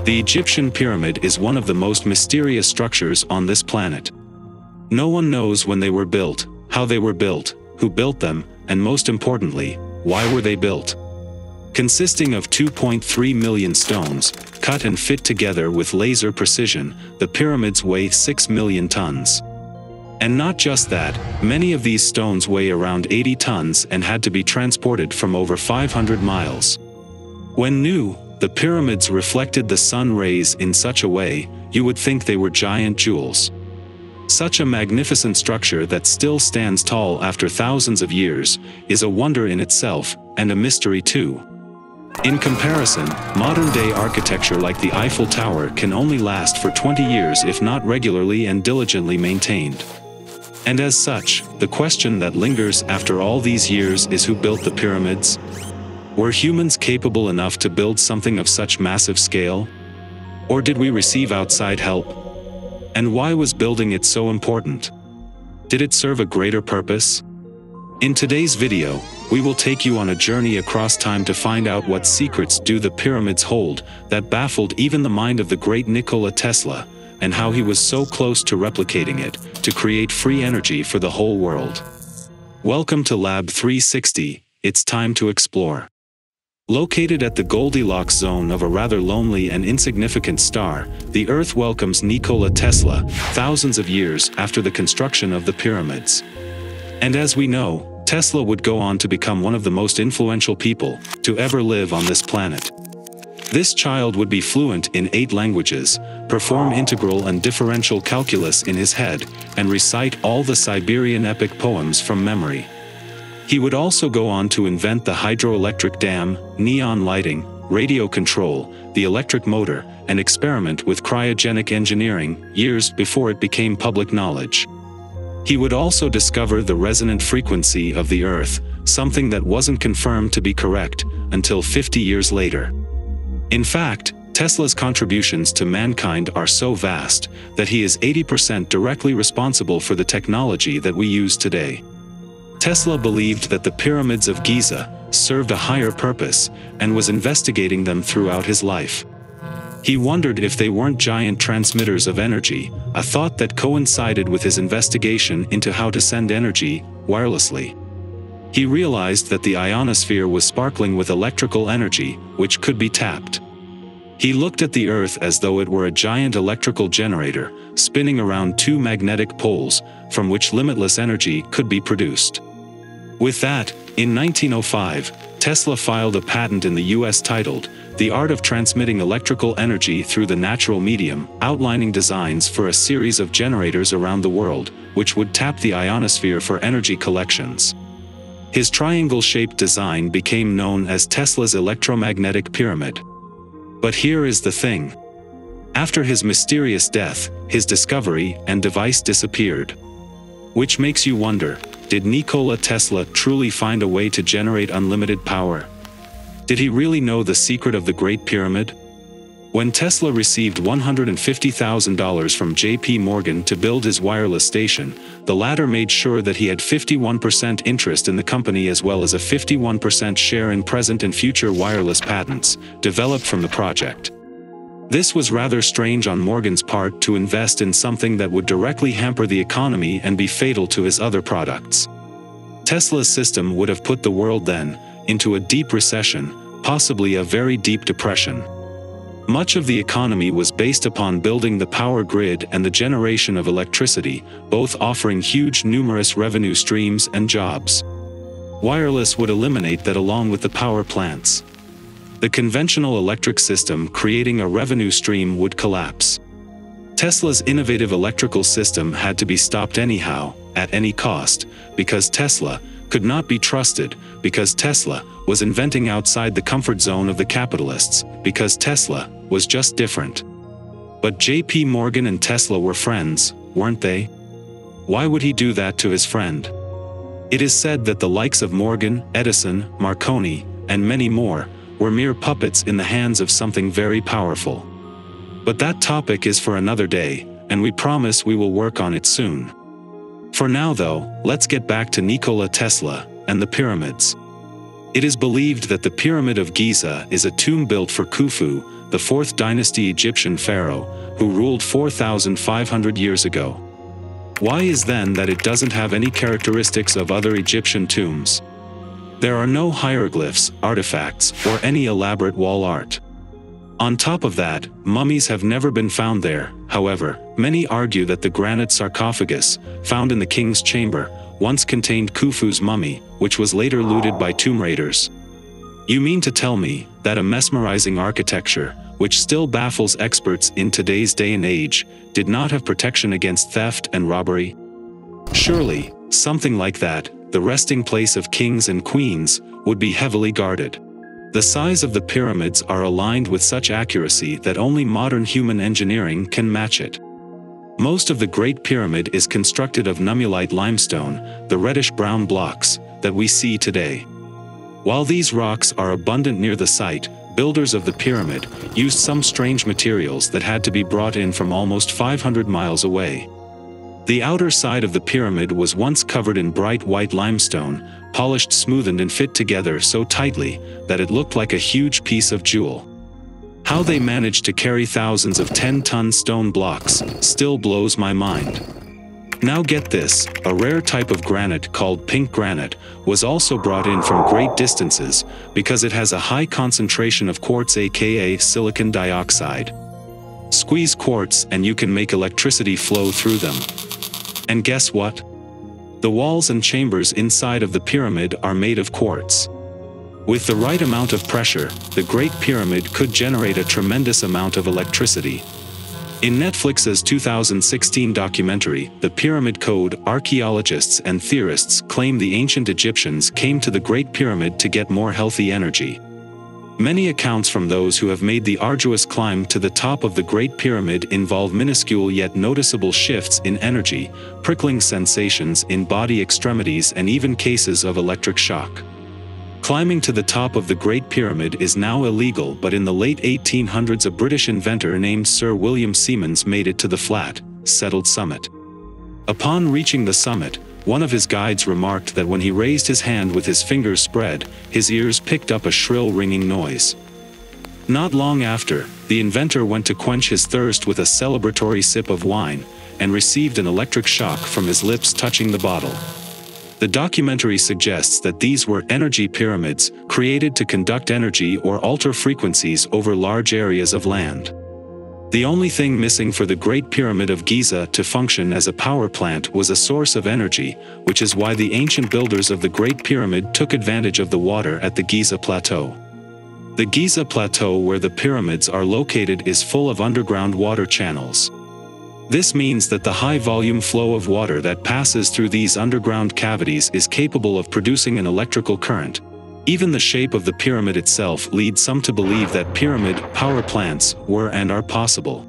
The Egyptian pyramid is one of the most mysterious structures on this planet. No one knows when they were built, how they were built, who built them, and most importantly, why were they built. Consisting of 2.3 million stones, cut and fit together with laser precision, the pyramids weigh 6 million tons. And not just that, many of these stones weigh around 80 tons and had to be transported from over 500 miles. When new, the pyramids reflected the sun rays in such a way, you would think they were giant jewels. Such a magnificent structure that still stands tall after thousands of years, is a wonder in itself, and a mystery too. In comparison, modern-day architecture like the Eiffel Tower can only last for 20 years if not regularly and diligently maintained. And as such, the question that lingers after all these years is who built the pyramids? Were humans capable enough to build something of such massive scale? Or did we receive outside help? And why was building it so important? Did it serve a greater purpose? In today's video, we will take you on a journey across time to find out what secrets do the pyramids hold that baffled even the mind of the great Nikola Tesla, and how he was so close to replicating it, to create free energy for the whole world. Welcome to Lab 360, it's time to explore. Located at the Goldilocks zone of a rather lonely and insignificant star, the Earth welcomes Nikola Tesla, thousands of years after the construction of the pyramids. And as we know, Tesla would go on to become one of the most influential people to ever live on this planet. This child would be fluent in 8 languages, perform integral and differential calculus in his head, and recite all the Siberian epic poems from memory. He would also go on to invent the hydroelectric dam, neon lighting, radio control, the electric motor, and experiment with cryogenic engineering years before it became public knowledge. He would also discover the resonant frequency of the Earth, something that wasn't confirmed to be correct until 50 years later. In fact, Tesla's contributions to mankind are so vast that he is 80% directly responsible for the technology that we use today. Tesla believed that the pyramids of Giza served a higher purpose, and was investigating them throughout his life. He wondered if they weren't giant transmitters of energy, a thought that coincided with his investigation into how to send energy wirelessly. He realized that the ionosphere was sparkling with electrical energy, which could be tapped. He looked at the Earth as though it were a giant electrical generator, spinning around 2 magnetic poles, from which limitless energy could be produced. With that, in 1905, Tesla filed a patent in the US titled, "The Art of Transmitting Electrical Energy Through the Natural Medium," outlining designs for a series of generators around the world, which would tap the ionosphere for energy collections. His triangle-shaped design became known as Tesla's electromagnetic pyramid. But here is the thing. After his mysterious death, his discovery and device disappeared. Which makes you wonder, did Nikola Tesla truly find a way to generate unlimited power? Did he really know the secret of the Great Pyramid? When Tesla received $150,000 from J.P. Morgan to build his wireless station, the latter made sure that he had 51% interest in the company as well as a 51% share in present and future wireless patents, developed from the project. This was rather strange on Morgan's part to invest in something that would directly hamper the economy and be fatal to his other products. Tesla's system would have put the world then into a deep recession, possibly a very deep depression. Much of the economy was based upon building the power grid and the generation of electricity, both offering huge numerous revenue streams and jobs. Wireless would eliminate that along with the power plants. The conventional electric system creating a revenue stream would collapse. Tesla's innovative electrical system had to be stopped anyhow, at any cost, because Tesla could not be trusted, because Tesla was inventing outside the comfort zone of the capitalists, because Tesla was just different. But J.P. Morgan and Tesla were friends, weren't they? Why would he do that to his friend? It is said that the likes of Morgan, Edison, Marconi, and many more, were mere puppets in the hands of something very powerful. But that topic is for another day, and we promise we will work on it soon. For now though, let's get back to Nikola Tesla and the pyramids. It is believed that the Pyramid of Giza is a tomb built for Khufu, the 4th dynasty Egyptian pharaoh, who ruled 4,500 years ago. Why is then that it doesn't have any characteristics of other Egyptian tombs? There are no hieroglyphs, artifacts, or any elaborate wall art. On top of that, mummies have never been found there. However, many argue that the granite sarcophagus, found in the king's chamber, once contained Khufu's mummy, which was later looted by tomb raiders. You mean to tell me that a mesmerizing architecture, which still baffles experts in today's day and age, did not have protection against theft and robbery? Surely, something like that, the resting place of kings and queens, would be heavily guarded. The size of the pyramids are aligned with such accuracy that only modern human engineering can match it. Most of the Great Pyramid is constructed of nummulite limestone, the reddish-brown blocks that we see today. While these rocks are abundant near the site, builders of the pyramid used some strange materials that had to be brought in from almost 500 miles away. The outer side of the pyramid was once covered in bright white limestone, polished, smoothened and fit together so tightly that it looked like a huge piece of jewel. How they managed to carry thousands of 10-ton stone blocks still blows my mind. Now get this, a rare type of granite called pink granite was also brought in from great distances because it has a high concentration of quartz, aka silicon dioxide. Squeeze quartz and you can make electricity flow through them. And guess what? The walls and chambers inside of the pyramid are made of quartz. With the right amount of pressure, the Great Pyramid could generate a tremendous amount of electricity. In Netflix's 2016 documentary, The Pyramid Code, archaeologists and theorists claim the ancient Egyptians came to the Great Pyramid to get more healthy energy. Many accounts from those who have made the arduous climb to the top of the Great Pyramid involve minuscule yet noticeable shifts in energy, prickling sensations in body extremities and even cases of electric shock. Climbing to the top of the Great Pyramid is now illegal, but in the late 1800s a British inventor named Sir William Siemens made it to the flat, settled summit. Upon reaching the summit, one of his guides remarked that when he raised his hand with his fingers spread, his ears picked up a shrill ringing noise. Not long after, the inventor went to quench his thirst with a celebratory sip of wine, and received an electric shock from his lips touching the bottle. The documentary suggests that these were energy pyramids, created to conduct energy or alter frequencies over large areas of land. The only thing missing for the Great Pyramid of Giza to function as a power plant was a source of energy, which is why the ancient builders of the Great Pyramid took advantage of the water at the Giza Plateau. The Giza Plateau where the pyramids are located is full of underground water channels. This means that the high-volume flow of water that passes through these underground cavities is capable of producing an electrical current. Even the shape of the pyramid itself leads some to believe that pyramid power plants were and are possible.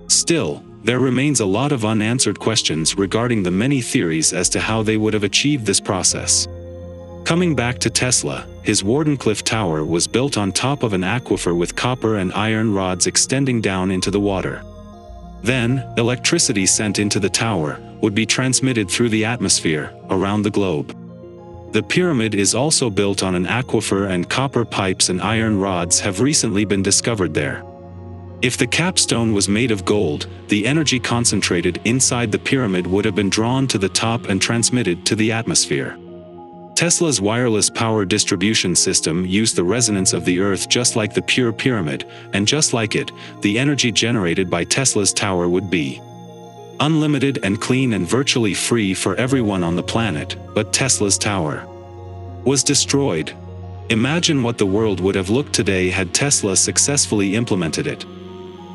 Still, there remains a lot of unanswered questions regarding the many theories as to how they would have achieved this process. Coming back to Tesla, his Wardenclyffe Tower was built on top of an aquifer with copper and iron rods extending down into the water. Then, electricity sent into the tower would be transmitted through the atmosphere around the globe. The pyramid is also built on an aquifer, and copper pipes and iron rods have recently been discovered there. If the capstone was made of gold, the energy concentrated inside the pyramid would have been drawn to the top and transmitted to the atmosphere. Tesla's wireless power distribution system used the resonance of the Earth just like the pure pyramid, and just like it, the energy generated by Tesla's tower would be unlimited and clean and virtually free for everyone on the planet. But Tesla's tower was destroyed. Imagine what the world would have looked today had Tesla successfully implemented it.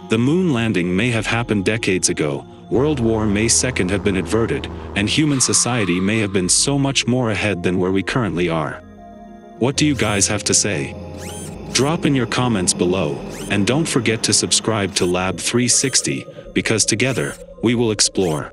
The moon landing may have happened decades ago, World War May 2nd have been averted, and human society may have been so much more ahead than where we currently are. What do you guys have to say? Drop in your comments below, and don't forget to subscribe to Lab 360, because together, we will explore.